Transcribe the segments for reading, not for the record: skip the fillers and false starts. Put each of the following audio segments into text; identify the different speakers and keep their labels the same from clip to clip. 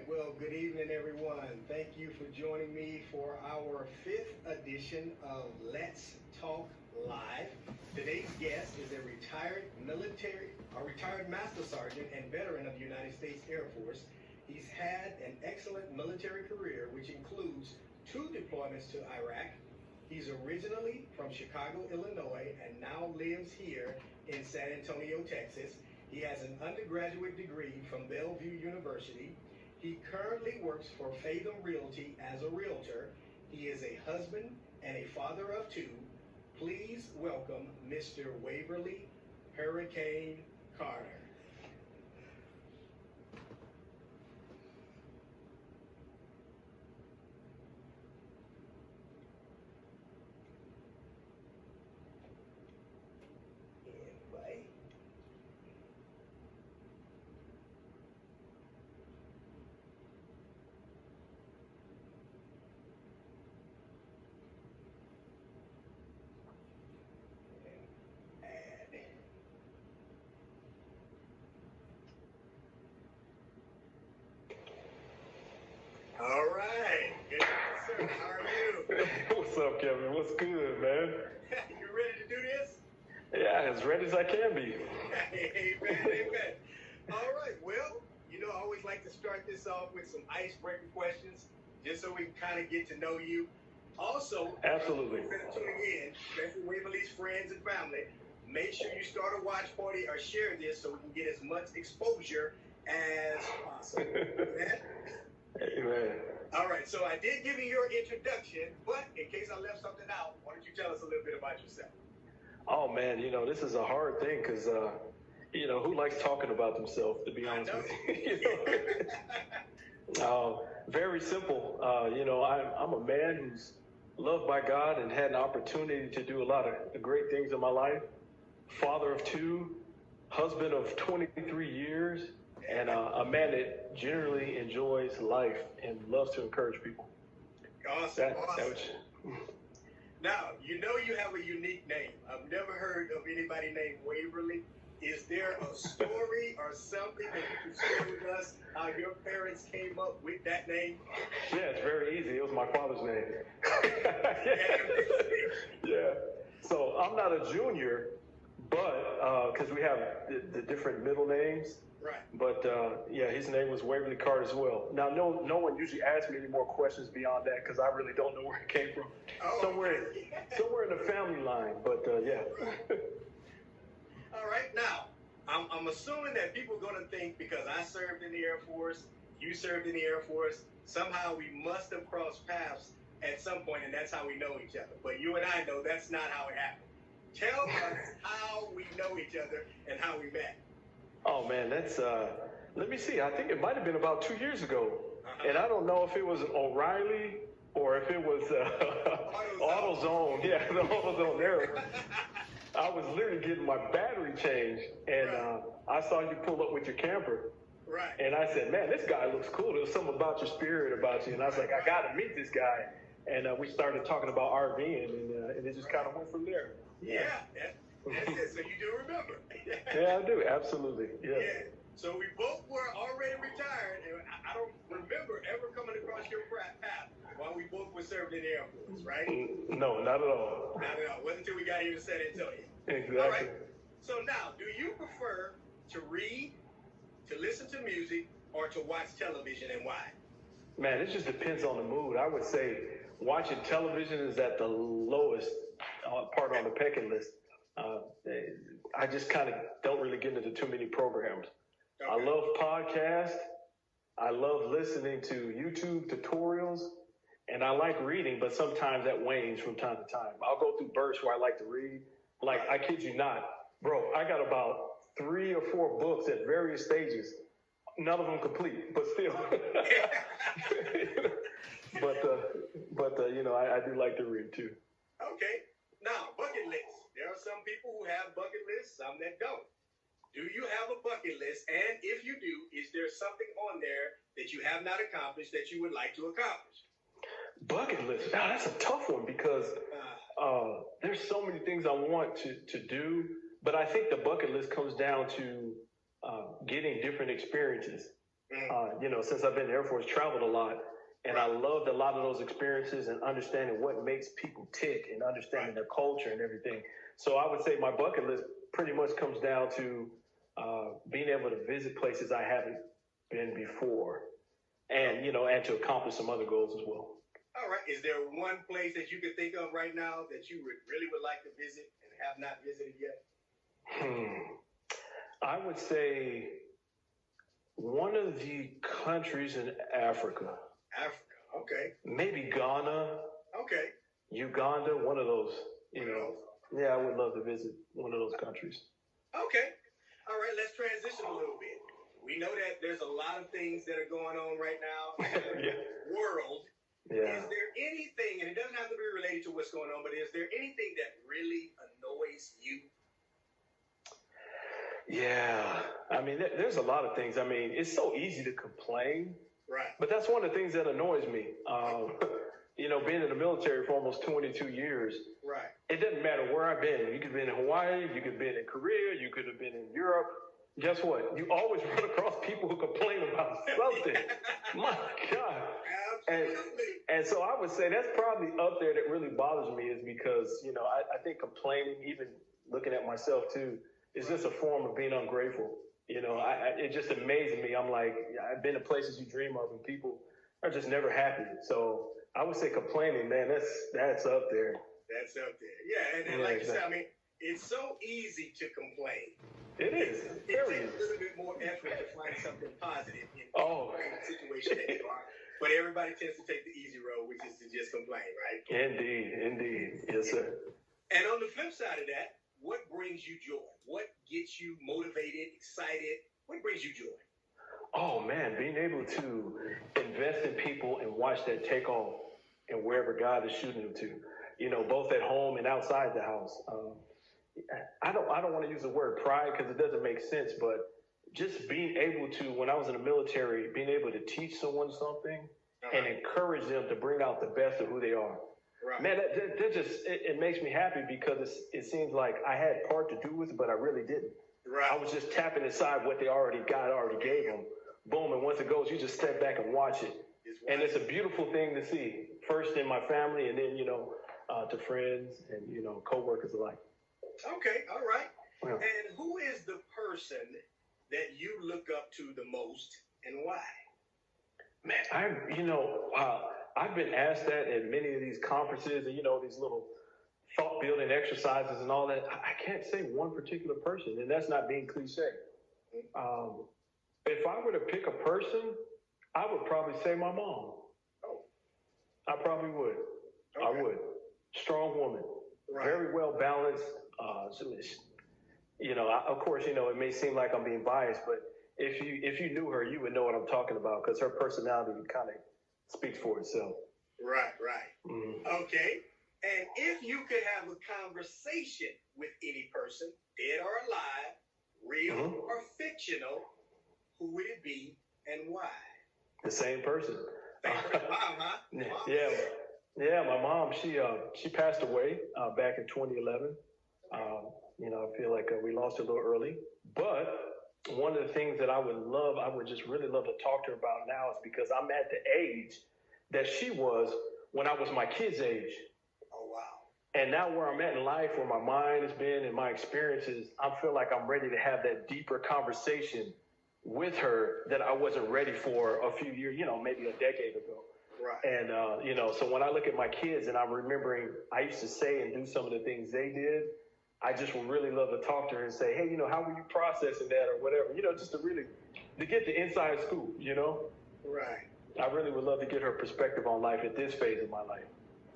Speaker 1: Well, good evening, everyone. Thank you for joining me for our fifth edition of Let's Talk Live. Today's guest is a retired master sergeant and veteran of the United States Air Force. He's had an excellent military career, which includes two deployments to Iraq. He's originally from Chicago, Illinois, and now lives here in San Antonio, Texas. He has an undergraduate degree from Bellevue University. He currently works for Fathom Realty as a realtor. He is a husband and a father of two. Please welcome Mr. Waverly Hurricane Carter. All right. Good, sir. How are you?
Speaker 2: What's up, Kevin? What's good, man?
Speaker 1: You ready to do this?
Speaker 2: Yeah, as ready as I can be.
Speaker 1: Amen, amen. All right. Well, I always like to start this off with some icebreaker questions, just so we can kind of get to know you. Also,
Speaker 2: Absolutely.
Speaker 1: Tuning in, especially Waverly's friends and family, make sure you start a watch party or share this so we can get as much exposure as possible.
Speaker 2: Amen.
Speaker 1: All right, so I did give you your introduction, but in case I left something out, why don't you tell us a little bit about yourself?
Speaker 2: Oh, man, this is a hard thing because, who likes talking about themselves, to be honest with you? Very simple. I'm a man who's loved by God and had an opportunity to do a lot of great things in my life. Father of two, husband of 23 years, and a man that generally enjoys life and loves to encourage people.
Speaker 1: Awesome. Now, you have a unique name. I've never heard of anybody named Waverly. Is there a story or something that you can share with us how your parents came up with that name?
Speaker 2: Yeah, it's very easy. It was my father's name. Yeah. So I'm not a junior, but because we have the different middle names.
Speaker 1: Right.
Speaker 2: But his name was Waverly Carter as well. Now, no one usually asks me any more questions beyond that because I really don't know where it came from.
Speaker 1: Oh,
Speaker 2: somewhere in the family line. But
Speaker 1: Right. All right. Now, I'm assuming that people are going to think because I served in the Air Force, you served in the Air Force, somehow we must have crossed paths at some point, and that's how we know each other. But you and I know that's not how it happened. Tell us how we know each other and how we met.
Speaker 2: Oh, man, that's, let me see. I think it might have been about 2 years ago. And I don't know if it was O'Reilly or if it was AutoZone. Yeah, the AutoZone there. I was literally getting my battery changed, and I saw you pull up with your camper.
Speaker 1: Right.
Speaker 2: And I said, man, this guy looks cool. There's something about your spirit about you. And I was like, I got to meet this guy. And we started talking about RVing, and it just kind of went from there.
Speaker 1: Yeah. That's it. So you do remember.
Speaker 2: Yeah, I do. Absolutely. Yeah.
Speaker 1: So we both were already retired, and I don't remember ever coming across your path while we both were serving in the Air Force, right?
Speaker 2: No, not at all.
Speaker 1: Not at all. Wasn't until we got here to San Antonio.
Speaker 2: Exactly.
Speaker 1: All right. So now, do you prefer to read, to listen to music, or to watch television, and why?
Speaker 2: Man, it just depends on the mood. I would say watching television is at the lowest part on the pecking list. I just kind of don't really get into too many programs. Okay. I love podcasts. I love listening to YouTube tutorials. And I like reading, but sometimes that wanes from time to time. I'll go through bursts where I like to read. Like, I kid you not, bro, I got about 3 or 4 books at various stages. None of them complete, but still. I do like to read too.
Speaker 1: Okay. Now, bucket list. There are some people who have bucket lists, some that don't. Do you have a bucket list? And if you do, is there something on there that you have not accomplished that you would like to accomplish?
Speaker 2: Bucket list. Now, that's a tough one because there's so many things I want to do, but I think the bucket list comes down to getting different experiences. Since I've been in the Air Force, traveled a lot. And I loved a lot of those experiences and understanding what makes people tick and understanding their culture and everything. So I would say my bucket list pretty much comes down to being able to visit places I haven't been before, and and to accomplish some other goals as well.
Speaker 1: All right. Is there one place that you could think of right now that you really would like to visit and have not visited yet?
Speaker 2: I would say one of the countries in Africa.
Speaker 1: Africa, okay.
Speaker 2: Maybe Ghana.
Speaker 1: Okay.
Speaker 2: Uganda, one of those. Yeah, I would love to visit one of those countries.
Speaker 1: Okay. All right, let's transition a little bit. We know that there's a lot of things that are going on right now in the world.
Speaker 2: Yeah.
Speaker 1: Is there anything, and it doesn't have to be related to what's going on, but is there anything that really annoys you?
Speaker 2: Yeah. I mean, there's a lot of things. I mean, it's so easy to complain.
Speaker 1: Right.
Speaker 2: But that's one of the things that annoys me. Being in the military for almost 22 years.
Speaker 1: Right.
Speaker 2: It doesn't matter where I've been. You could have been in Hawaii, you could have been in Korea, you could have been in Europe. Guess what? You always run across people who complain about something. My God.
Speaker 1: Absolutely.
Speaker 2: And so I would say that's probably up there that really bothers me, is because, I think complaining, even looking at myself too, is just a form of being ungrateful. It just amazes me. I'm like, I've been to places you dream of and people are just never happy. So I would say complaining, man, that's up there.
Speaker 1: That's up there. Yeah, and like you said, I mean, it's so easy to complain.
Speaker 2: It is.
Speaker 1: It takes a little bit more effort to find something positive in the situation that you are. But everybody tends to take the easy road, which is to just complain, right?
Speaker 2: Indeed. Yes, sir.
Speaker 1: And on the flip side of that, what brings you joy? What gets you motivated, excited? What brings you joy?
Speaker 2: Oh, man, being able to invest in people and watch that take off and wherever God is shooting them to, both at home and outside the house. I don't want to use the word pride because it doesn't make sense, but just being able to, when I was in the military, being able to teach someone something and encourage them to bring out the best of who they are.
Speaker 1: Right.
Speaker 2: Man, that just, it makes me happy because it seems like I had part to do with it, but I really didn't.
Speaker 1: Right.
Speaker 2: I was just tapping inside what they already gave them. Boom, and once it goes, you just step back and watch it. And it's a beautiful thing to see, first in my family and then, to friends and, coworkers alike.
Speaker 1: Okay, all right.
Speaker 2: Yeah.
Speaker 1: And who is the person that you look up to the most and why?
Speaker 2: Man, I've been asked that at many of these conferences and, these little thought building exercises and all that. I can't say one particular person, and that's not being cliche. If I were to pick a person, I would probably say my mom.
Speaker 1: Oh.
Speaker 2: I probably would.
Speaker 1: Okay.
Speaker 2: I would. Strong woman.
Speaker 1: Right.
Speaker 2: Very well balanced. Of course, it may seem like I'm being biased, but if you knew her, you would know what I'm talking about because her personality kind of speaks for itself.
Speaker 1: Right.
Speaker 2: Mm-hmm.
Speaker 1: Okay. And if you could have a conversation with any person, dead or alive, real or fictional, who would it be and why?
Speaker 2: The same person.
Speaker 1: Same person. Mom, huh?
Speaker 2: Yeah. My mom, she passed away back in 2011. I feel like we lost her a little early. But one of the things that I would just really love to talk to her about now is because I'm at the age that she was when I was my kid's age.
Speaker 1: Oh, wow.
Speaker 2: And now where I'm at in life, where my mind has been and my experiences, I feel like I'm ready to have that deeper conversation with her that I wasn't ready for a few years, maybe a decade ago.
Speaker 1: Right.
Speaker 2: And, so when I look at my kids and I'm remembering I used to say and do some of the things they did, I just would really love to talk to her and say, hey, how were you processing that or whatever, just to get the inside scoop,
Speaker 1: Right.
Speaker 2: I really would love to get her perspective on life at this phase of my life.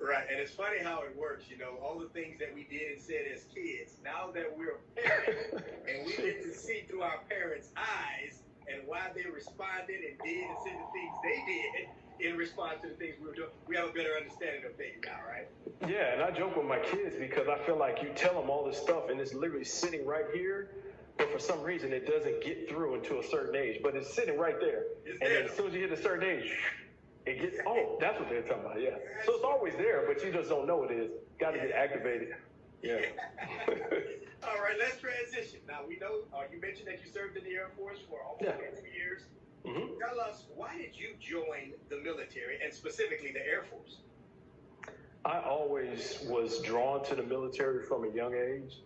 Speaker 1: Right, and it's funny how it works, all the things that we did and said as kids, now that we're parents, and we get to see through our parents' eyes and why they responded and did and said the things they did in response to the things we were doing, we have a better understanding of things now, right? Yeah,
Speaker 2: and I joke with my kids because I feel like you tell them all this stuff and it's literally sitting right here, but for some reason it doesn't get through until a certain age, but it's sitting right there. Then as soon as you hit a certain age, it gets, that's what they're talking about, yeah. So it's always there, but you just don't know it is. Got to get activated. Yeah.
Speaker 1: All right, let's transition. Now, we know, you mentioned that you served in the Air Force for almost 2 years. Tell us, why did you join the military and specifically the Air Force?
Speaker 2: I always was drawn to the military from a young age,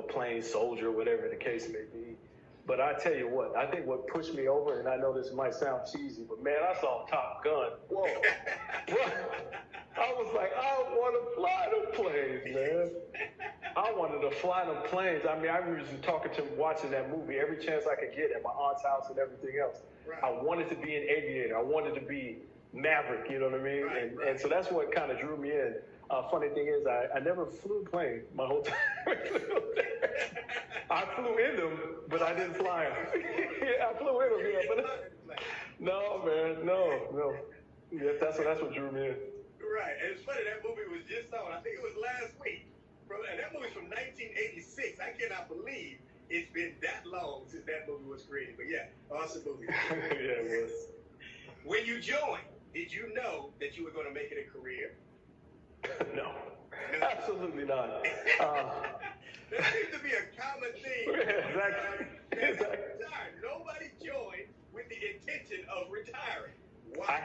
Speaker 2: playing soldier, whatever the case may be. But I tell you what, I think what pushed me over, and I know this might sound cheesy, but man, I saw Top Gun. Whoa. I was like, I want to fly them planes, man. I wanted to fly them planes. I mean, I was talking to him, watching that movie every chance I could get at my aunt's house and everything else.
Speaker 1: Right.
Speaker 2: I wanted to be an aviator. I wanted to be Maverick, you know what I mean?
Speaker 1: Right.
Speaker 2: And so that's what kind of drew me in. Funny thing is, I never flew a plane my whole time. I flew in them, but I didn't fly them. Yeah, I flew in them, yeah, but no, man, no. Yeah, that's what drew me in.
Speaker 1: Right, and it's funny, that movie was just on, I think it was last week, and that movie's from 1986. I cannot believe it's been that long since that movie was created, but yeah, awesome movie.
Speaker 2: Yeah, it was.
Speaker 1: When you joined, did you know that you were going to make it a career?
Speaker 2: No, absolutely not.
Speaker 1: There seems to be a common theme.
Speaker 2: Exactly.
Speaker 1: Nobody joined with the intention of retiring. Why?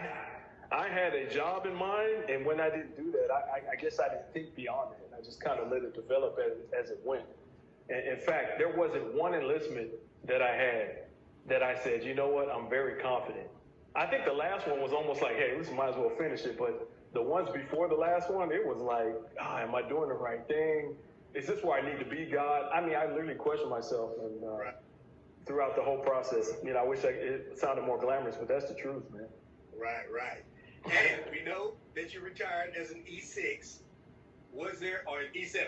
Speaker 2: I had a job in mind, and when I didn't do that, I guess I didn't think beyond it. I just kind of let it develop as it went. And in fact, there wasn't one enlistment that I had that I said, you know what, I'm very confident. I think the last one was almost like, hey, we might as well finish it. But the ones before the last one, it was like, am I doing the right thing? Is this where I need to be, God? I mean, I literally questioned myself, and throughout the whole process, I wish it sounded more glamorous, but that's the truth, man.
Speaker 1: Right. And we know that you retired as an E6. Was there, or an E7?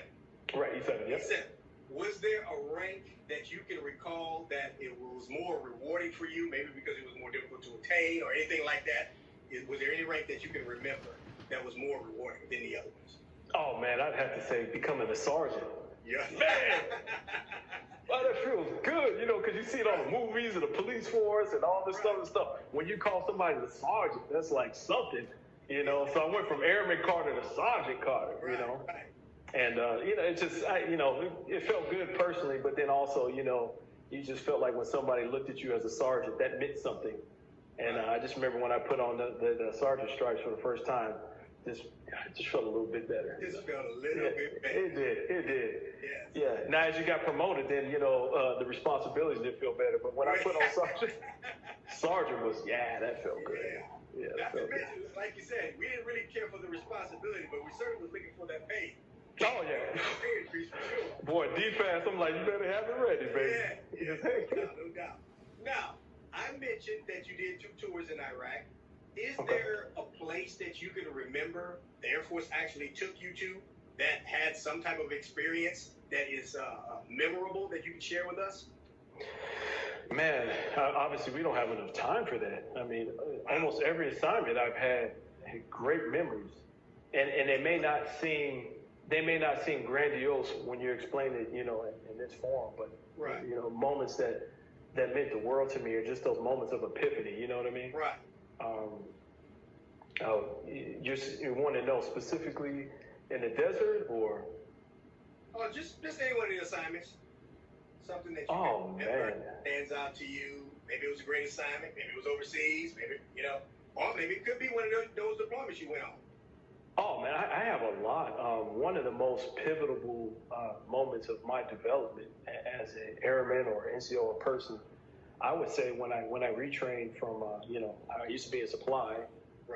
Speaker 2: Right, E7, yes.
Speaker 1: E7. Was there a rank that you can recall that it was more rewarding for you, maybe because it was more difficult to attain or anything like that? Was there any rank that you can remember that was more rewarding than the other ones?
Speaker 2: Oh, man, I'd have to say becoming a sergeant.
Speaker 1: Yeah.
Speaker 2: Man! Oh, that feels good, because you see it on the movies and the police force and all this stuff. When you call somebody the sergeant, that's like something, So I went from Airman Carter to Sergeant Carter,
Speaker 1: Right.
Speaker 2: And, it just, it felt good personally, but then also, you just felt like when somebody looked at you as a sergeant, that meant something. And I just remember when I put on the sergeant stripes for the first time, it just felt a little bit better.
Speaker 1: Just felt a little bit better.
Speaker 2: It did.
Speaker 1: Yes.
Speaker 2: Yeah. Now, as you got promoted, then, the responsibilities did feel better. But when I put on sergeant was, that felt good. Yeah,
Speaker 1: Not to mention, like you said, we didn't really care for the responsibility, but we certainly was looking for that pay.
Speaker 2: Oh, yeah.
Speaker 1: Pay increase for sure.
Speaker 2: Boy, DFAS, I'm like, you better have it ready, baby.
Speaker 1: Yeah, no doubt. Now, I mentioned that you did 2 tours in Iraq. Is there a place that you can remember the Air Force actually took you to that had some type of experience that is memorable that you can share with us?
Speaker 2: Man, obviously we don't have enough time for that. I mean, almost every assignment I've had great memories, and they may not seem grandiose when you explain it, in this form, but moments that meant the world to me are just those moments of epiphany. You know what I mean?
Speaker 1: Right.
Speaker 2: You want to know specifically in the desert or?
Speaker 1: Oh, just any one of the assignments. Something that you remember stands out to you. Maybe it was a great assignment. Maybe it was overseas. Maybe, or maybe it could be one of those deployments you went on.
Speaker 2: Oh, man, I have a lot. One of the most pivotal moments of my development as an airman or NCO or person, I would say when I retrained from, I used to be in supply,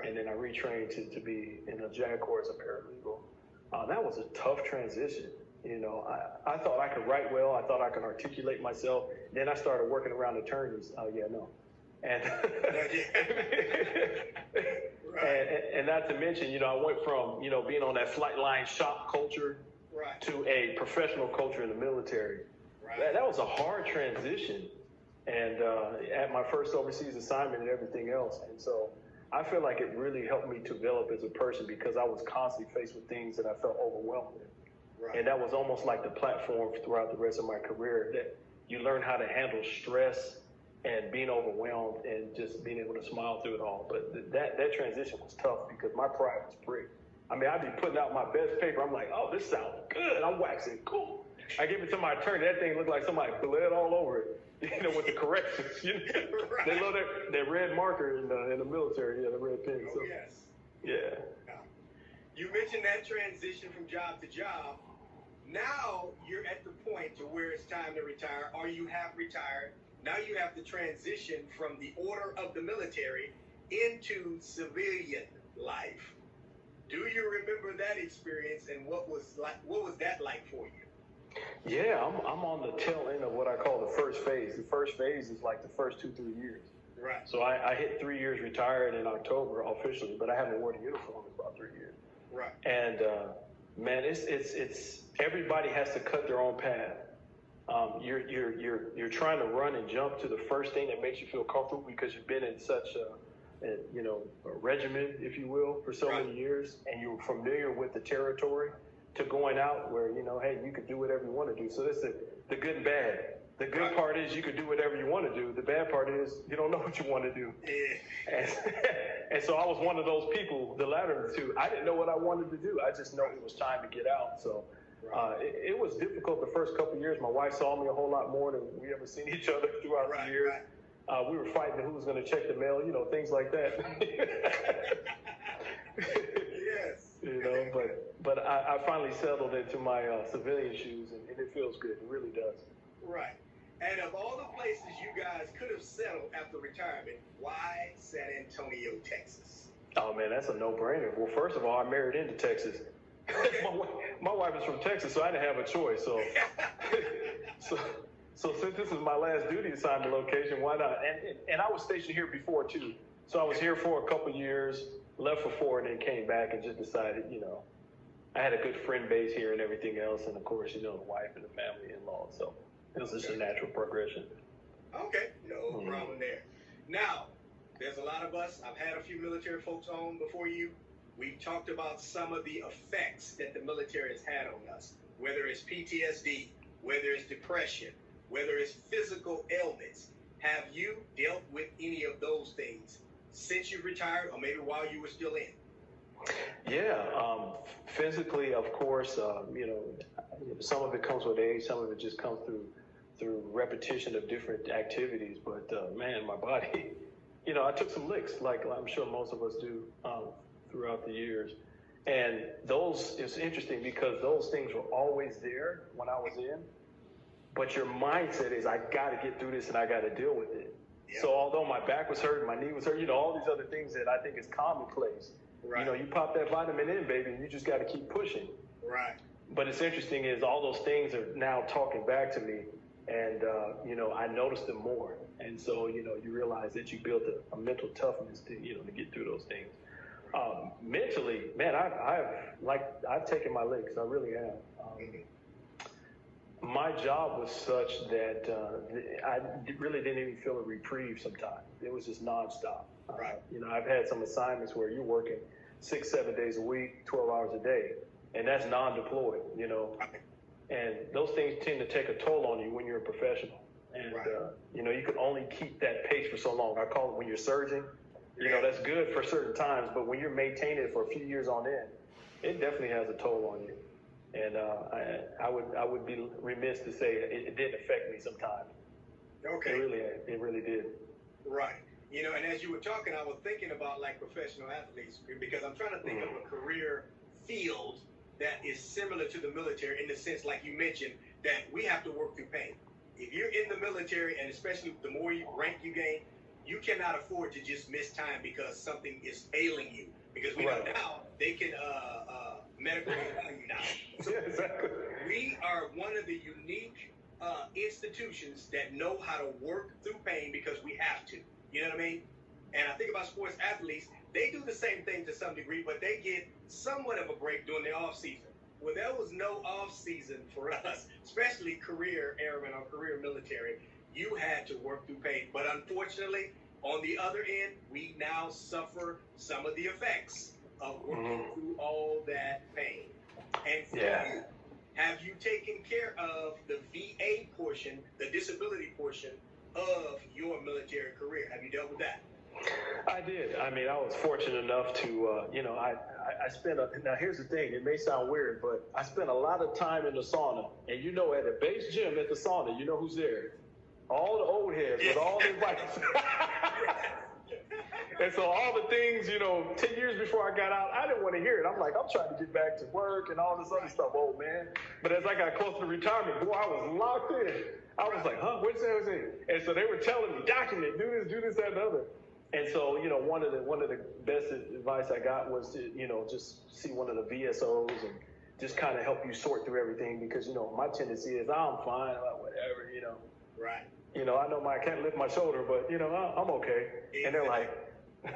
Speaker 2: and then I retrained to be in a JAG Corps as a paralegal. That was a tough transition. I thought I could write well. I thought I could articulate myself. Then I started working around attorneys. And and not to mention, I went from, being on that flight line shop culture to a professional culture in the military. Right. That was a hard transition. And at my first overseas assignment and everything else. And so I feel like it really helped me to develop as a person because I was constantly faced with things that I felt overwhelmed with. Right. And that was almost like the platform throughout the rest of my career that you learn how to handle stress and being overwhelmed and just being able to smile through it all. But that transition was tough because my pride was pricked. I mean, I'd be putting out my best paper. I'm like, oh, this sounds good. I'm waxing cool. I give it to my attorney. That thing looked like somebody bled all over it. with the corrections.
Speaker 1: Right.
Speaker 2: They love that red marker in the military, the red pen.
Speaker 1: Oh,
Speaker 2: So,
Speaker 1: yes.
Speaker 2: yeah.
Speaker 1: You mentioned that transition from job to job. Now you're at the point to where it's time to retire, or you have retired. Now you have to transition from the order of the military into civilian life. Do you remember that experience, and what was that like for you?
Speaker 2: Yeah, I'm on the tail end of what I call the first phase. The first phase is like the first 2-3 years.
Speaker 1: Right.
Speaker 2: So I hit 3 years retired in October officially, but I haven't worn a uniform in about 3 years.
Speaker 1: Right.
Speaker 2: And man, it's everybody has to cut their own path. You're trying to run and jump to the first thing that makes you feel comfortable because you've been in such a regimen, if you will, for so many years, and you're familiar with the territory, to going out where, hey, you can do whatever you want to do. So that's the good and bad. The good part is you can do whatever you want to do. The bad part is you don't know what you want to do.
Speaker 1: Yeah.
Speaker 2: And so I was one of those people, the latter of the two. I didn't know what I wanted to do. I just know it was time to get out. So it was difficult the first couple of years. My wife saw me a whole lot more than we ever seen each other throughout the years.
Speaker 1: Right.
Speaker 2: We were fighting who was going to check the mail, things like that.
Speaker 1: Yes.
Speaker 2: But I finally settled into my civilian shoes, and it feels good. It really does.
Speaker 1: Right. And of all the places you guys could have settled after retirement, why San Antonio, Texas?
Speaker 2: Oh, man, that's a no-brainer. Well, first of all, I married into Texas.
Speaker 1: Okay.
Speaker 2: my wife is from Texas, so I didn't have a choice. So since this is my last duty assignment location, why not? And I was stationed here before, too. So I was here for a couple of years, left for 4, and then came back and just decided, I had a good friend base here and everything else. And, of course, the wife and the family-in-law. So it was just a natural progression.
Speaker 1: Okay, no problem there. Now, there's a lot of us. I've had a few military folks on before you. We've talked about some of the effects that the military has had on us, whether it's PTSD, whether it's depression, whether it's physical ailments. Have you dealt with any of those things since you retired, or maybe while you were still in?
Speaker 2: Yeah, physically, of course, some of it comes with age, some of it just comes through repetition of different activities. But man, my body, I took some licks, like I'm sure most of us do throughout the years. And it's interesting because those things were always there when I was in, but your mindset is, I got to get through this and I got to deal with it. Yeah. So although my back was hurting, my knee was hurting, all these other things that I think is commonplace. Right. You pop that vitamin in, baby, and you just got to keep pushing.
Speaker 1: Right.
Speaker 2: But it's interesting is all those things are now talking back to me, and I noticed them more. And so you realize that you built a mental toughness to to get through those things. Mentally, man, I've taken my licks. I really have. My job was such that I really didn't even feel a reprieve sometimes. It was just nonstop.
Speaker 1: Right.
Speaker 2: I've had some assignments where you're working 6-7 days a week, 12 hours a day, and that's non-deployed, and those things tend to take a toll on you when you're a professional. And, you can only keep that pace for so long. I call it when you're surging, that's good for certain times, but when you're maintaining it for a few years on end, it definitely has a toll on you. And I would be remiss to say it didn't affect me sometimes.
Speaker 1: Okay.
Speaker 2: It really did.
Speaker 1: Right. And as you were talking, I was thinking about like professional athletes, because I'm trying to think of a career field that is similar to the military in the sense, like you mentioned, that we have to work through pain. If you're in the military, and especially the more rank you gain, you cannot afford to just miss time because something is ailing you. Because we know now they can medically evaluate you now. So
Speaker 2: exactly.
Speaker 1: We are one of the unique institutions that know how to work through pain because we have to. You know what I mean? And I think about sports athletes, they do the same thing to some degree, but they get somewhat of a break during the off season. Well, there was no off season for us, especially career airmen or career military. You had to work through pain. But unfortunately, on the other end, we now suffer some of the effects of working through all that pain. And for you, have you taken care of the VA portion, the disability portion of your military career? Have you dealt with that?
Speaker 2: I did. I mean, I was fortunate enough to, I spent, now here's the thing, it may sound weird, but I spent a lot of time in the sauna. And at a base gym at the sauna, you know who's there? all the old heads with all their bikes. And so all the things, 10 years before I got out, I didn't want to hear it. I'm like, I'm trying to get back to work and all this other stuff, old man. But as I got close to retirement, boy, I was locked in. I was like, huh, what's that? And so they were telling me, document, do this, that, and the other. And so, one of the best advice I got was to, just see one of the VSOs and just kind of help you sort through everything because, my tendency is I'm fine, whatever,
Speaker 1: Right.
Speaker 2: I know I can't lift my shoulder, but, I'm okay.
Speaker 1: Exactly.
Speaker 2: And they're like,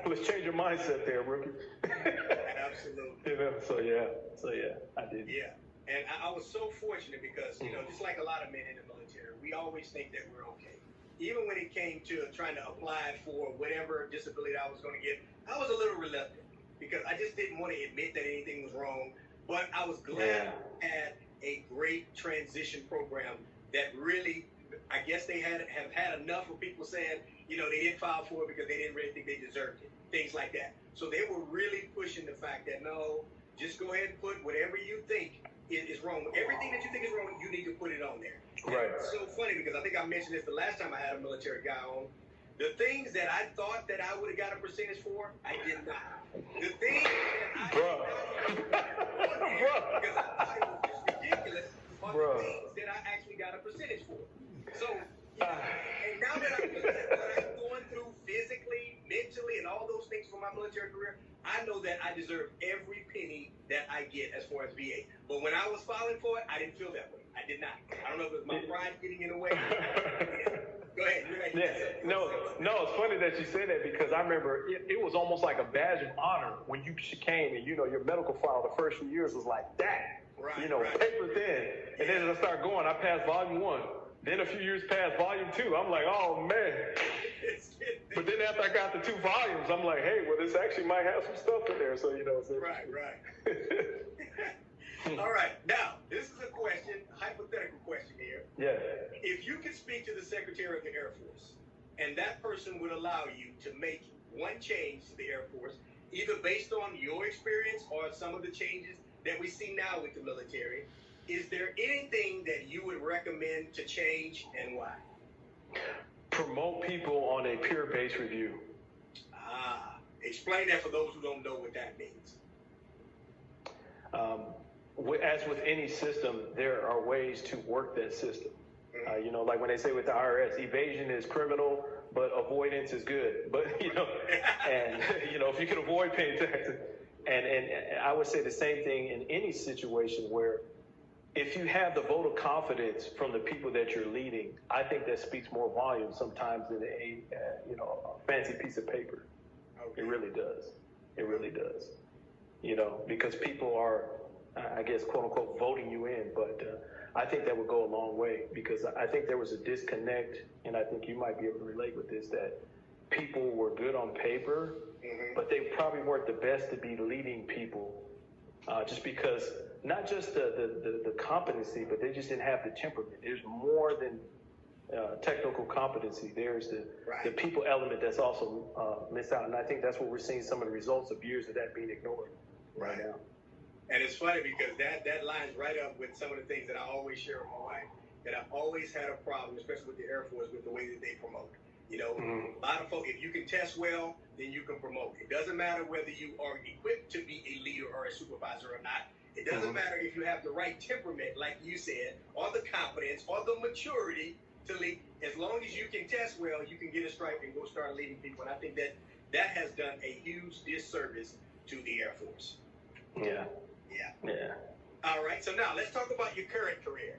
Speaker 2: let's change your mindset there, rookie.
Speaker 1: Absolutely.
Speaker 2: So yeah, I did.
Speaker 1: Yeah. And I was so fortunate because, just like a lot of men in the military, we always think that we're okay. Even when it came to trying to apply for whatever disability I was going to get, I was a little reluctant because I just didn't want to admit that anything was wrong. But I was glad I had a great transition program that really, I guess they have had enough of people saying, they didn't file for it because they didn't really think they deserved it. Things like that. So they were really pushing the fact that, no, just go ahead and put whatever you think is wrong. Everything that you think is wrong, you need to put it on there.
Speaker 2: Right.
Speaker 1: It's so funny because I think I mentioned this the last time I had a military guy on. The things that I thought that I would have got a percentage for, I did not. The things that I did not because I thought it was just ridiculous are the things that I actually got a percentage for. So, and now that I'm looking at what I'm going through physically, mentally, and all those things for my military career, I know that I deserve every penny that I get as far as VA. But when I was filing for it, I didn't feel that way. I did not. I don't know if it was my pride getting in the way. Go ahead.
Speaker 2: No, it's funny that you say that because I remember it was almost like a badge of honor when you came and, your medical file the first few years was like that.
Speaker 1: Right,
Speaker 2: paper thin. And then as I started going, I passed volume 1. Then a few years past volume 2. I'm like, oh, man. But then after I got the 2 volumes, I'm like, hey, well, this actually might have some stuff in there. So,
Speaker 1: Right. All right. Now, this is a question, hypothetical question here.
Speaker 2: Yeah.
Speaker 1: If you could speak to the Secretary of the Air Force, and that person would allow you to make one change to the Air Force, either based on your experience or some of the changes that we see now with the military, is there anything that you would recommend to change and why?
Speaker 2: Promote people on a peer-based review.
Speaker 1: Explain that for those who don't know what that means.
Speaker 2: As with any system, there are ways to work that system. Like when they say with the IRS, evasion is criminal, but avoidance is good. But, and, if you can avoid paying taxes, and I would say the same thing in any situation where if you have the vote of confidence from the people that you're leading, I think that speaks more volume sometimes than a fancy piece of paper.
Speaker 1: Okay.
Speaker 2: It really does. Because people are, I guess, quote unquote, voting you in. But I think that would go a long way because I think there was a disconnect, and I think you might be able to relate with this, that people were good on paper, but they probably weren't the best to be leading people just because not just the competency, but they just didn't have the temperament. There's more than technical competency. There's the people element that's also missed out. And I think that's what we're seeing some of the results of years of that being ignored right now. And
Speaker 1: it's funny because that lines right up with some of the things that I always share with my wife, that I've always had a problem, especially with the Air Force, with the way that they promote. A lot of folks, if you can test well, then you can promote. It doesn't matter whether you are equipped to be a leader or a supervisor or not. It doesn't matter if you have the right temperament, like you said, or the competence, or the maturity to lead. As long as you can test well, you can get a stripe and go start leading people. And I think that has done a huge disservice to the Air Force.
Speaker 2: Yeah.
Speaker 1: All right, so now let's talk about your current career.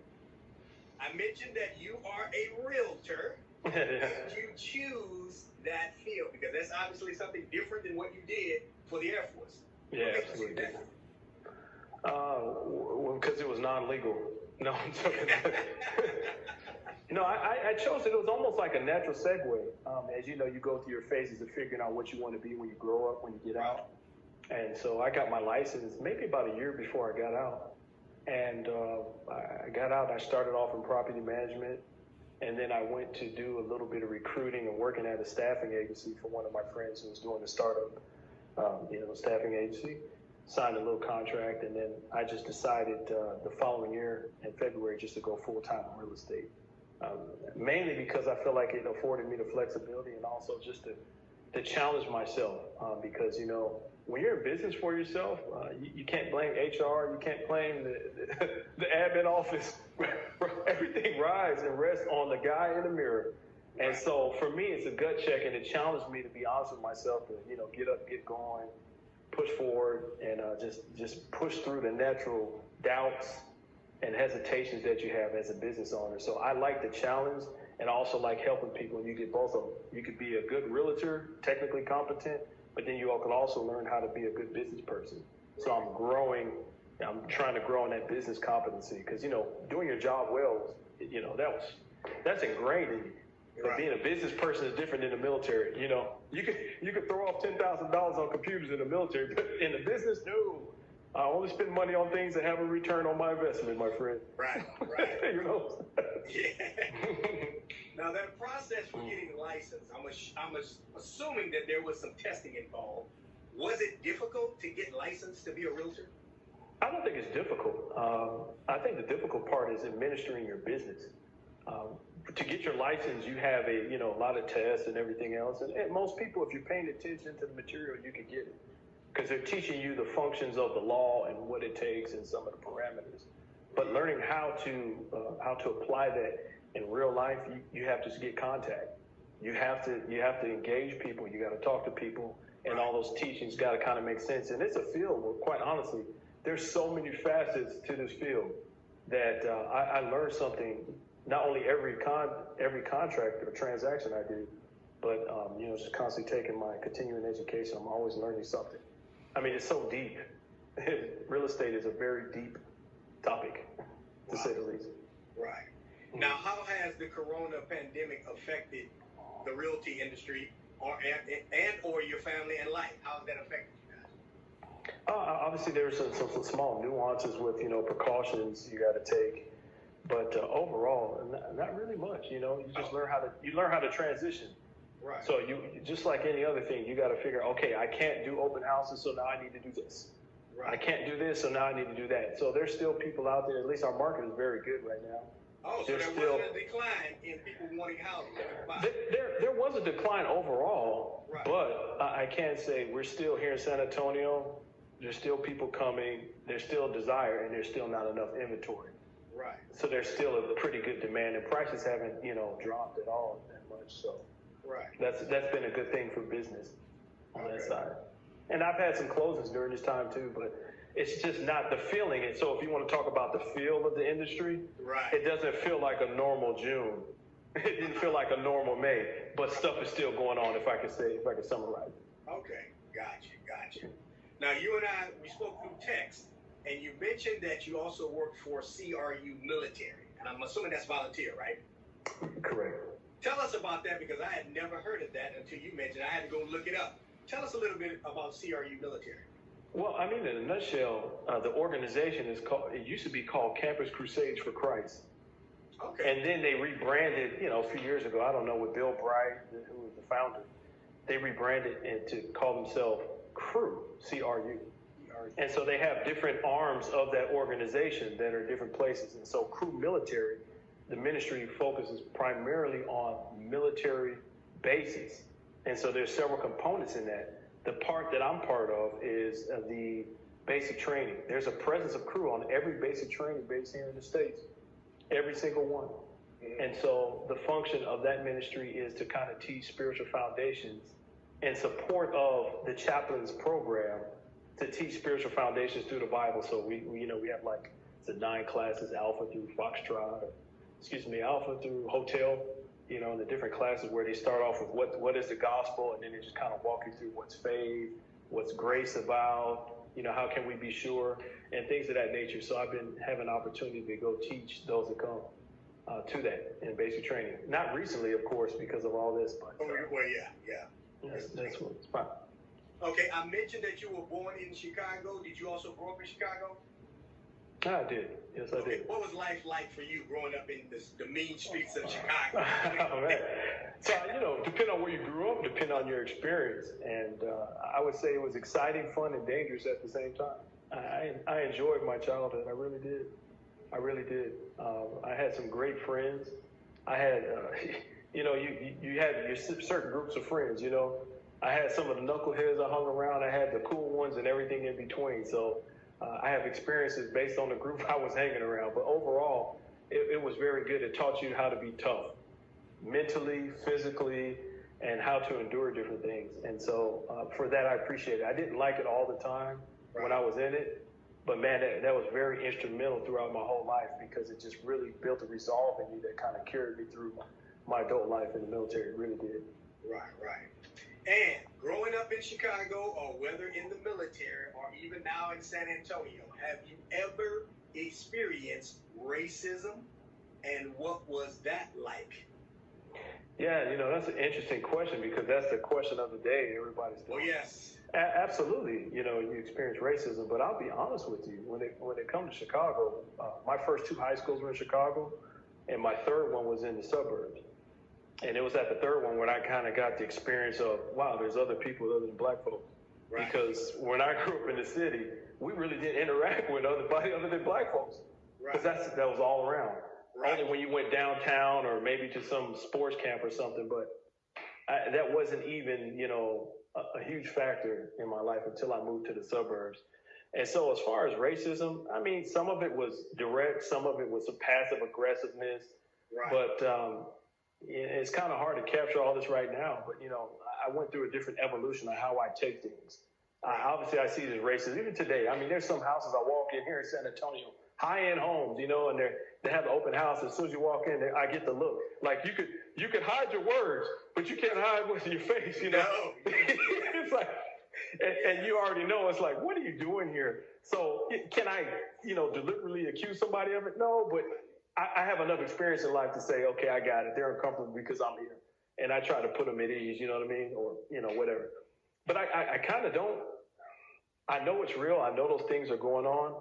Speaker 1: I mentioned that you are a realtor. Did you choose that field? Because that's obviously something different than what you did for the Air Force.
Speaker 2: Yeah, absolutely. Because it was non-legal. No, I'm joking. No, I chose it. It was almost like a natural segue. As you know, you go through your phases of figuring out what you want to be when you grow up, when you get out. And so I got my license maybe about a year before I got out. And I got out, I started off in property management. And then I went to do a little bit of recruiting and working at a staffing agency for one of my friends who was doing a startup, staffing agency. Signed a little contract, and then I just decided the following year in February just to go full-time in real estate. mainly because I feel like it afforded me the flexibility and also just to challenge myself. Because, you know, when you're in business for yourself, you can't blame HR, you can't blame the admin office. Everything rides and rests on the guy in the mirror. And so for me, it's a gut check, and it challenged me to be honest with myself, to, you know, get up, get going, push forward, and just push through the natural doubts and hesitations that you have as a business owner. So I like the challenge, and also like helping people. You get both of them. You could be a good realtor, technically competent, but then you can also learn how to be a good business person. So I'm growing. I'm trying to grow in that business competency because, you know, doing your job well, you know, that's ingrained in you. But being a business person is different in the military. You know, you could throw off $10,000 on computers in the military, but in the business, no. I only spend money on things that have a return on my investment, my friend.
Speaker 1: Right.
Speaker 2: You know.
Speaker 1: Yeah. Now that process for getting licensed, I'm assuming that there was some testing involved. Was it difficult to get licensed to be a realtor?
Speaker 2: I don't think it's difficult. I think the difficult part is administering your business. To get your license, you have a lot of tests and everything else. And most people, if you're paying attention to the material, you can get it because they're teaching you the functions of the law and what it takes and some of the parameters. But learning how to apply that in real life, you have to get contact. You have to engage people. You got to talk to people, and all those teachings got to kind of make sense. And it's a field where, quite honestly, there's so many facets to this field that I learned something. Not only every contract or transaction I do, but just constantly taking my continuing education. I'm always learning something. I mean, it's so deep. Real estate is a very deep topic, to say the least.
Speaker 1: Right. Now, how has the corona pandemic affected the realty industry or your family and life? How has that affected you guys?
Speaker 2: Obviously, there's some small nuances with precautions you got to take. But overall, not really much. You just learn how to transition.
Speaker 1: Right.
Speaker 2: So you just like any other thing, you got to figure, okay, I can't do open houses, so now I need to do this.
Speaker 1: Right.
Speaker 2: I can't do this, so now I need to do that. So there's still people out there. At least our market is very good right now.
Speaker 1: Oh, so there wasn't a decline in people wanting houses.
Speaker 2: There was a decline overall,
Speaker 1: right.
Speaker 2: But I can say we're still here in San Antonio. There's still people coming. There's still desire, and there's still not enough inventory.
Speaker 1: Right.
Speaker 2: So there's still a pretty good demand, and prices haven't, dropped at all that much. So that's been a good thing for business on that side. And I've had some closings during this time too, but it's just not the feeling. And so if you want to talk about the feel of the industry, it doesn't feel like a normal June. It didn't feel like a normal May, but stuff is still going on. If I could summarize.
Speaker 1: Okay, gotcha. Now you and I, we spoke through text. And you mentioned that you also work for CRU Military. And I'm assuming that's volunteer, right?
Speaker 2: Correct.
Speaker 1: Tell us about that because I had never heard of that until you mentioned it. I had to go look it up. Tell us a little bit about CRU Military.
Speaker 2: Well, I mean, in a nutshell, the organization it used to be called Campus Crusades for Christ.
Speaker 1: Okay.
Speaker 2: And then they rebranded, a few years ago. I don't know, with Bill Bright, who was the founder. They rebranded it to call themselves CRU, C-R-U. And so they have different arms of that organization that are different places. And so CRU Military, the ministry focuses primarily on military bases. And so there's several components in that. The part that I'm part of is the basic training. There's a presence of CRU on every basic training base here in the States, every single one. And so the function of that ministry is to kind of teach spiritual foundations in support of the chaplains program to teach spiritual foundations through the Bible. So we have like the 9 classes, Alpha through Alpha through Hotel, and the different classes where they start off with what is the gospel, and then they just kind of walk you through what's faith, what's grace about, how can we be sure, and things of that nature. So I've been having an opportunity to go teach those that come to that in basic training. Not recently, of course, because of all this, but that's what's fine.
Speaker 1: Okay, I mentioned that you were born in Chicago. Did you also grow up in Chicago?
Speaker 2: I did. Yes, I did.
Speaker 1: What was life like for you growing up in the mean streets of Chicago?
Speaker 2: Oh, man. So, depending on where you grew up, depending on your experience. And I would say it was exciting, fun, and dangerous at the same time. I enjoyed my childhood. I really did. I had some great friends. I had, you had your certain groups of friends, you know. I had some of the knuckleheads I hung around. I had the cool ones and everything in between. So I have experiences based on the group I was hanging around. But overall, it was very good. It taught you how to be tough, mentally, physically, and how to endure different things. And so for that, I appreciate it. I didn't like it all the time when I was in it. But man, that was very instrumental throughout my whole life because it just really built a resolve in me that kind of carried me through my adult life in the military. It really did.
Speaker 1: Right, right. And growing up in Chicago, or whether in the military, or even now in San Antonio, have you ever experienced racism, and what was that like?
Speaker 2: Yeah, that's an interesting question because that's the question of the day. Everybody's
Speaker 1: Oh, yes.
Speaker 2: Absolutely. You experience racism, but I'll be honest with you. When it comes to Chicago, my first two high schools were in Chicago, and my third one was in the suburbs. And it was at the third one when I kind of got the experience of, wow, there's other people other than black folks. Right. Because when I grew up in the city, we really didn't interact with anybody other than black folks. Because that was all around. Right. Only when you went downtown or maybe to some sports camp or something. But that wasn't even, a huge factor in my life until I moved to the suburbs. And so as far as racism, I mean, some of it was direct. Some of it was a passive aggressiveness. Right. But it's kind of hard to capture all this right now, but I went through a different evolution of how I take things. Obviously, I see it as racist. Even today, I mean, there's some houses I walk in here in San Antonio, high-end homes, and they have an open house. As soon as you walk in, I get the look. Like you could hide your words, but you can't hide what's in your face. No. It's like, and you already know. It's like, what are you doing here? So can I, deliberately accuse somebody of it? No, but I have enough experience in life to say, okay, I got it. They're uncomfortable because I'm here. And I try to put them at ease, you know what I mean? Or, whatever. But I kind of don't. I know it's real. I know those things are going on.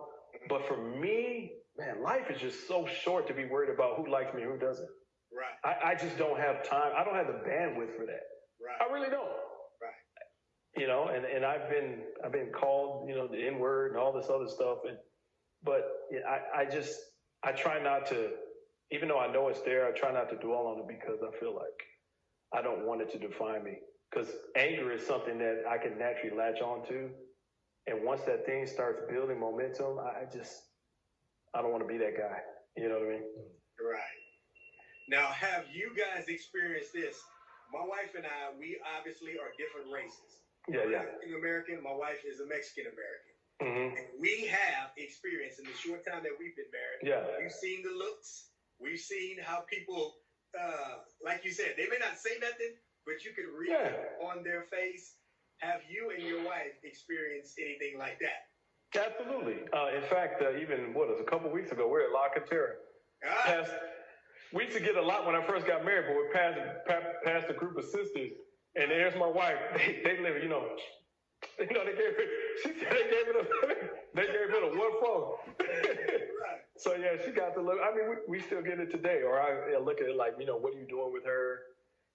Speaker 2: But for me, man, life is just so short to be worried about who likes me and who doesn't. Right. I just don't have time. I don't have the bandwidth for that. Right. I really don't. Right. And I've been called, the N-word and all this other stuff. But I try not to, even though I know it's there, I try not to dwell on it because I feel like I don't want it to define me. Because anger is something that I can naturally latch onto. And once that thing starts building momentum, I don't want to be that guy. You know what I mean?
Speaker 1: Right. Now, have you guys experienced this? My wife and I, we obviously are different races.
Speaker 2: Yeah.
Speaker 1: I'm African American. My wife is a Mexican American. Mm-hmm. And we have experienced in the short time that we've been married. Yeah. We've seen the looks. We've seen how people, like you said, they may not say nothing, but you can read it on their face. Have you and your wife experienced anything like that?
Speaker 2: Absolutely. In fact, even a couple weeks ago, we're at La Cantera. We used to get a lot when I first got married, but we passed a group of sisters, and there's my wife. They live, they gave it a what for? So yeah, she got the look. I mean, we still get it today. Or I look at it like, what are you doing with her?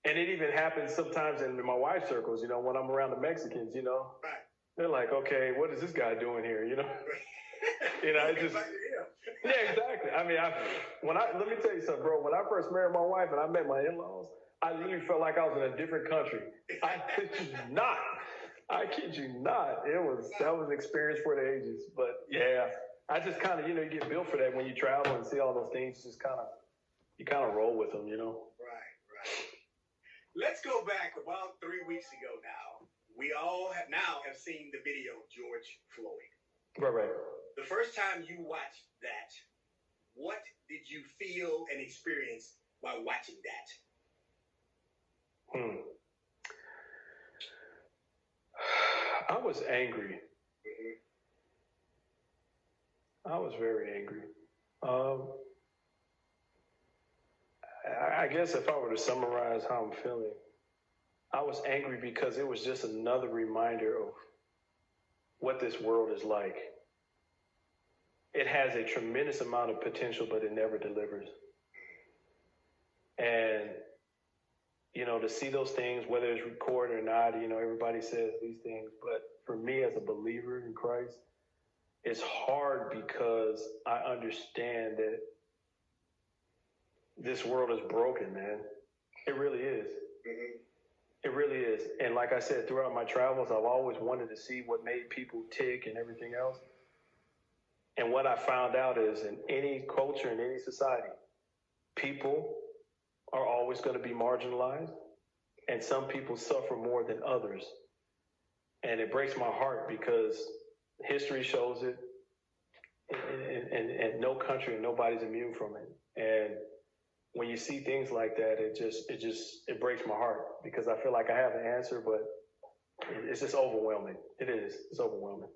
Speaker 2: And it even happens sometimes in my wife's circles. When I'm around the Mexicans, they're like, okay, what is this guy doing here? It's just yeah, exactly. I mean, let me tell you something, bro. When I first married my wife and I met my in-laws, I literally felt like I was in a different country. I kid you not. That was an experience for the ages. But yeah, I just kind of, you get built for that when you travel and see all those things. You kind of roll with them,
Speaker 1: Right. Let's go back about 3 weeks ago now. We all have seen the video of George Floyd.
Speaker 2: Right.
Speaker 1: The first time you watched that, what did you feel and experience by watching that?
Speaker 2: I was angry. I was very angry. I guess if I were to summarize how I'm feeling, I was angry because it was just another reminder of what this world is like. It has a tremendous amount of potential, but it never delivers. And, to see those things, whether it's recorded or not, everybody says these things. But for me as a believer in Christ, it's hard because I understand that this world is broken, man. It really is.
Speaker 1: Mm-hmm.
Speaker 2: It really is. And like I said, throughout my travels, I've always wanted to see what made people tick and everything else. And what I found out is in any culture, in any society, people are always going to be marginalized, and some people suffer more than others. And it breaks my heart because history shows it, and no country and nobody's immune from it. And when you see things like that, it breaks my heart because I feel like I have an answer, but it's just overwhelming. It is. It's overwhelming.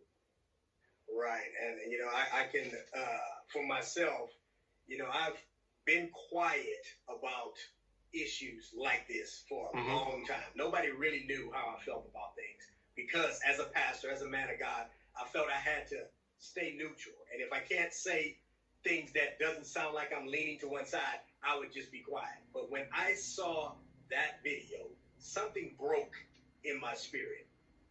Speaker 1: Right. And, I can, for myself, I've been quiet about issues like this for a long time. Nobody really knew how I felt about things because as a pastor, as a man of God, I felt I had to stay neutral. And if I can't say things that doesn't sound like I'm leaning to one side, I would just be quiet. But when I saw that video, something broke in my spirit.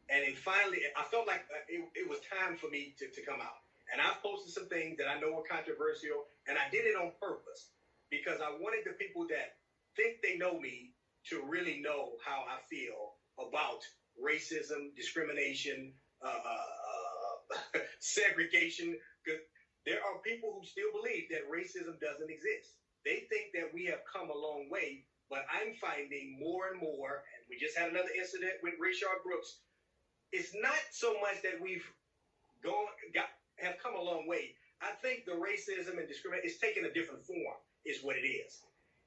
Speaker 1: And it finally, I felt like it was time for me to come out. And I posted some things that I know were controversial, and I did it on purpose because I wanted the people that think they know me to really know how I feel about racism, discrimination, segregation. Because there are people who still believe that racism doesn't exist. They think that we have come a long way, but I'm finding more and more, and we just had another incident with Rayshard Brooks. It's not so much that we've have come a long way. I think the racism and discrimination is taking a different form, is what it is.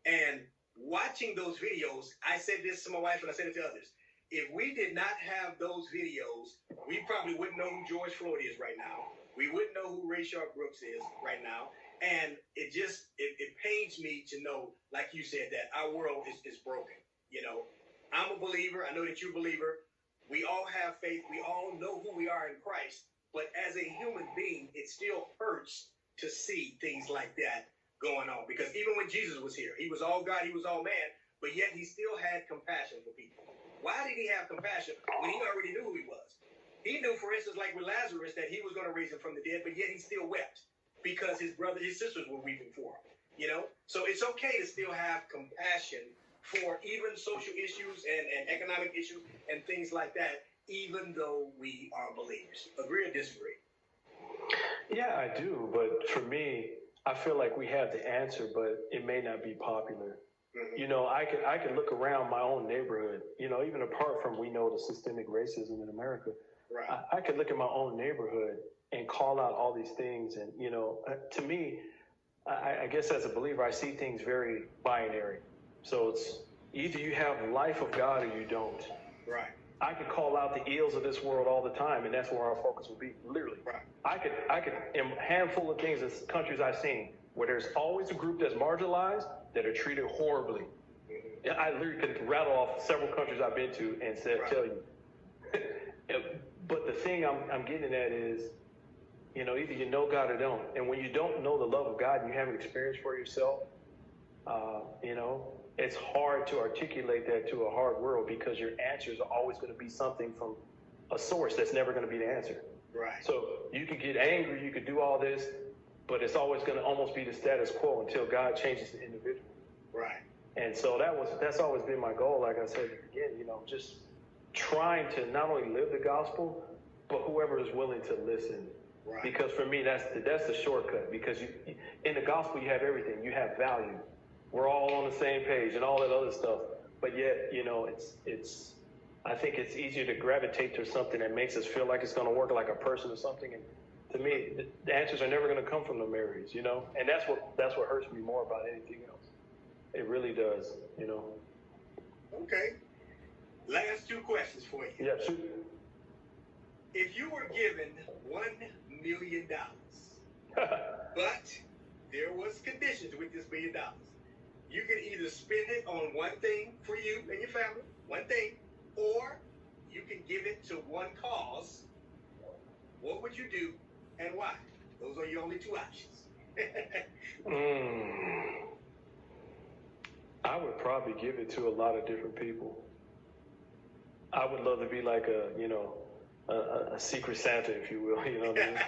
Speaker 1: And watching those videos, I said this to my wife and I said it to others. If we did not have those videos, we probably wouldn't know who George Floyd is right now. We wouldn't know who Rayshard Brooks is right now. And it pains me to know, like you said, that our world is broken. I'm a believer. I know that you're a believer. We all have faith. We all know who we are in Christ. But as a human being, it still hurts to see things like that going on. Because even when Jesus was here, he was all God, he was all man, but yet he still had compassion for people. Why did he have compassion when he already knew who he was? He knew, for instance, like with Lazarus, that he was going to raise him from the dead, but yet he still wept because his sisters were weeping for him. So it's okay to still have compassion for even social issues and economic issues and things like that, even though we are believers. Agree or disagree?
Speaker 2: Yeah, I do. But for me, I feel like we have the answer, but it may not be popular. Mm-hmm. I can look around my own neighborhood, even apart from we know the systemic racism in America. Right. I could look at my own neighborhood and call out all these things. And, to me, I guess as a believer, I see things very binary. So it's either you have life of God or you don't. Right. I could call out the ills of this world all the time, and that's where our focus would be, literally. Right. I could, in a handful of things in countries I've seen, where there's always a group that's marginalized that are treated horribly. Mm-hmm. I literally could rattle off several countries I've been to and tell you. But the thing I'm getting at is, either you know God or don't. And when you don't know the love of God and you haven't experienced for yourself, it's hard to articulate that to a hard world because your answers are always going to be something from a source that's never going to be the answer. Right. So you could get angry, you could do all this, but it's always going to almost be the status quo until God changes the individual. Right. And so that's always been my goal. Like I said again, just trying to not only live the gospel, but whoever is willing to listen. Right. Because for me, that's the shortcut. Because in the gospel, you have everything. You have value. We're all on the same page and all that other stuff. But yet, it's. I think it's easier to gravitate to something that makes us feel like it's going to work like a person or something. And to me, the answers are never going to come from the Marys, And that's what hurts me more about anything else. It really does, Okay.
Speaker 1: Last two questions for you.
Speaker 2: Yeah, shoot.
Speaker 1: If you were given $1 million, but there was conditions with this $1 million, you could either spend it on one thing for you and your family, one thing, or you can give it to one cause. What would you do and why? Those are your only two options.
Speaker 2: I would probably give it to a lot of different people. I would love to be like a secret Santa, if you will. You know what I mean?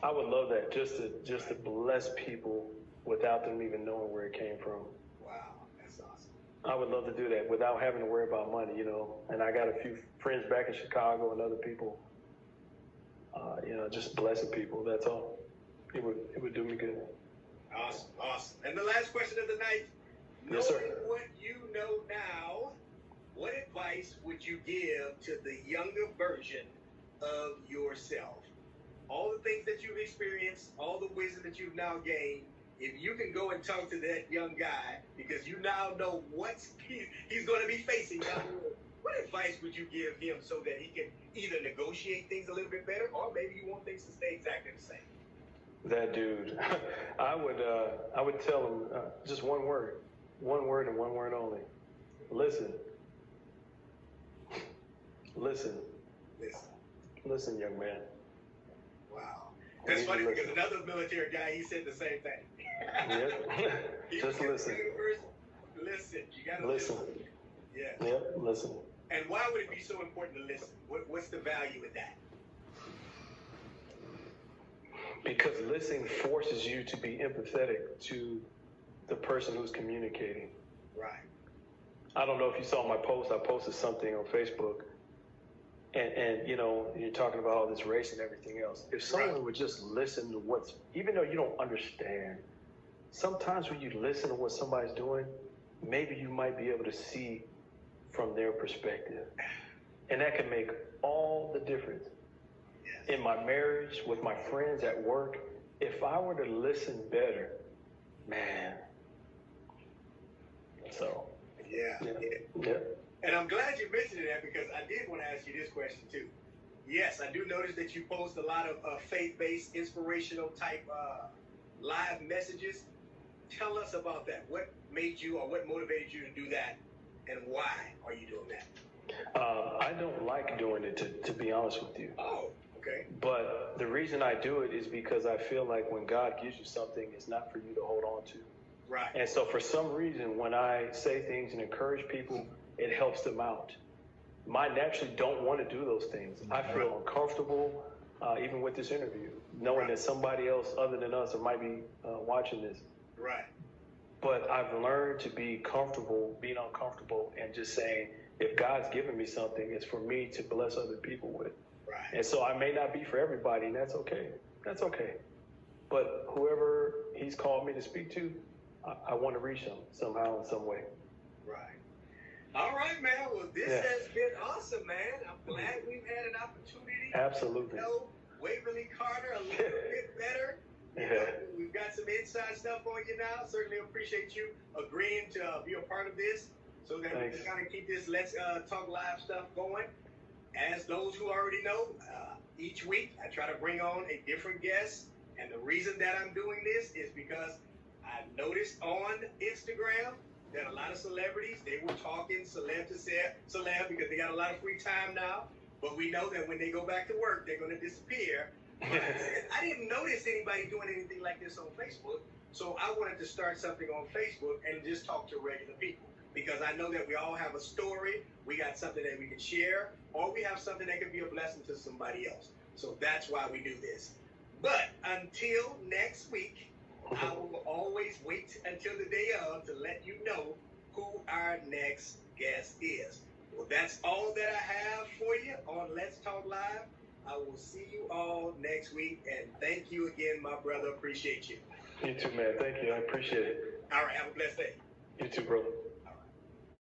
Speaker 2: I would love that, just to bless people without them even knowing where it came from.
Speaker 1: Wow, that's awesome.
Speaker 2: I would love to do that without having to worry about money, you know. And I got a few friends back in Chicago and other people, you know, just blessing people. That's all. It would do me good.
Speaker 1: Awesome, awesome. And the last question of the night.
Speaker 2: Yes, sir.
Speaker 1: Knowing what you know now, what advice would you give to the younger version of yourself? All the things that you've experienced, all the wisdom that you've now gained, if you can go and talk to that young guy, because you now know what he's going to be facing down the road, what advice would you give him so that he can either negotiate things a little bit better, or maybe you want things to stay exactly the same?
Speaker 2: That dude, I would tell him just one word and one word only. Listen. Listen.
Speaker 1: Listen.
Speaker 2: Listen, young man.
Speaker 1: Wow. That's funny because another military guy, he said the same thing.
Speaker 2: Yep. Just listen.
Speaker 1: Listen. You got to
Speaker 2: listen.
Speaker 1: Yeah.
Speaker 2: Yep. Listen.
Speaker 1: And why would it be so important to listen? What's the value in that?
Speaker 2: Because listening forces you to be empathetic to the person who's communicating.
Speaker 1: Right.
Speaker 2: I don't know if you saw my post. I posted something on Facebook, and you know, you're talking about all this race and everything else. If someone would just listen to what's, even though you don't understand, sometimes when you listen to what somebody's doing, maybe you might be able to see from their perspective, and that can make all the difference. In my marriage, with my friends at work, if I were to listen better, man. So. Yeah.
Speaker 1: And I'm glad you mentioned that because I did want to ask you this question too. Yes, I do notice that you post a lot of faith-based, inspirational type live messages. Tell us about that. What made you or what motivated you to do that, and why are you doing that?
Speaker 2: I don't like doing it, to be honest with you.
Speaker 1: Oh. Okay.
Speaker 2: But the reason I do it is because I feel like when God gives you something, it's not for you to hold on to.
Speaker 1: Right.
Speaker 2: And so for some reason, when I say things and encourage people, it helps them out. Mine naturally don't want to do those things. I feel uncomfortable, even with this interview, knowing that somebody else other than us might be watching this.
Speaker 1: Right.
Speaker 2: But I've learned to be comfortable, being uncomfortable, and just saying, if God's given me something, it's for me to bless other people with.
Speaker 1: Right.
Speaker 2: And so I may not be for everybody, and that's okay. That's okay. But whoever he's called me to speak to, I want to reach them somehow in some way.
Speaker 1: Right. All right, man. Well, this has been awesome, man. I'm glad we've had an opportunity
Speaker 2: Absolutely.
Speaker 1: to know Waverly Carter a little bit better. You know, we've got some inside stuff on you now. Certainly appreciate you agreeing to be a part of this so that we can kind of keep this Let's Talk Live stuff going. As those who already know, each week I try to bring on a different guest. And the reason that I'm doing this is because I've noticed on Instagram that a lot of celebrities, they were talking celeb to celeb because they got a lot of free time now. But we know that when they go back to work, they're going to disappear. I didn't notice anybody doing anything like this on Facebook. So I wanted to start something on Facebook and just talk to regular people. Because I know that we all have a story, we got something that we can share, or we have something that can be a blessing to somebody else. So that's why we do this. But until next week, I will always wait until the day of to let you know who our next guest is. Well, that's all that I have for you on Let's Talk Live. I will see you all next week, and thank you again, my brother. Appreciate you.
Speaker 2: You too, man. Thank you. I appreciate it.
Speaker 1: All right, have a blessed day.
Speaker 2: You too, brother.